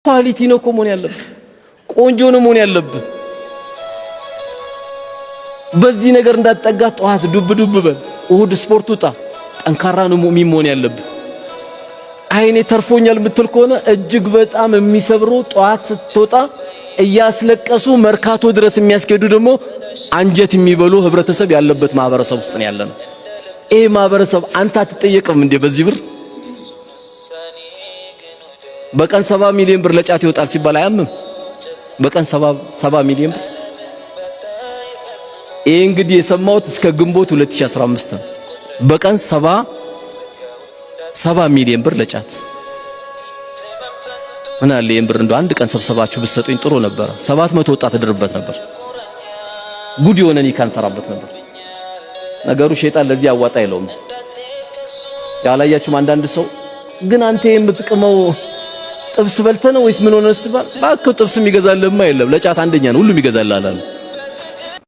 ኳሊቲ ነው እኮ መሆን ያለብህ፣ ቆንጆ ነው መሆን ያለብህ። በዚህ ነገር እንዳትጠጋ። ጠዋት ዱብ ዱብ በል፣ እሁድ ስፖርት ውጣ። ጠንካራ ነው መሆን ያለብህ። አይኔ ተርፎኛል የምትል ከሆነ እጅግ በጣም የሚሰብሩ ጠዋት ስትወጣ እያስለቀሱ መርካቶ ድረስ የሚያስኬዱ ደግሞ አንጀት የሚበሉ ህብረተሰብ ያለበት ማህበረሰብ ውስጥ ነው ያለነው። ይሄ ማህበረሰብ አንተ አትጠየቅም እንዴ? በዚህ ብር በቀን 70 ሚሊዮን ብር ለጫት ይወጣል ሲባል አያምም? በቀን 70 ሚሊዮን ብር። ይሄ እንግዲህ የሰማሁት እስከ ግንቦት 2015 ነው። በቀን 70 ሚሊዮን ብር ለጫት። ምን አለ ይሄን ብር እንደው አንድ ቀን ሰብሰባችሁ ብትሰጡኝ ጥሩ ነበር። 700 ወጣት እድርበት ነበር። ጉድ የሆነን ይካንሰራበት ነበር። ነገሩ ሸይጣን ለዚህ አዋጣ አይለውም። ያላያችሁም አንዳንድ ሰው ግን አንተ የምትቅመው ጥብስ በልተህ ነው ወይስ ምን ሆነህ ስትባል፣ እባክህ ጥብስ የሚገዛልህማ የለም። ለጫት አንደኛ ነው ሁሉም ይገዛልሃል።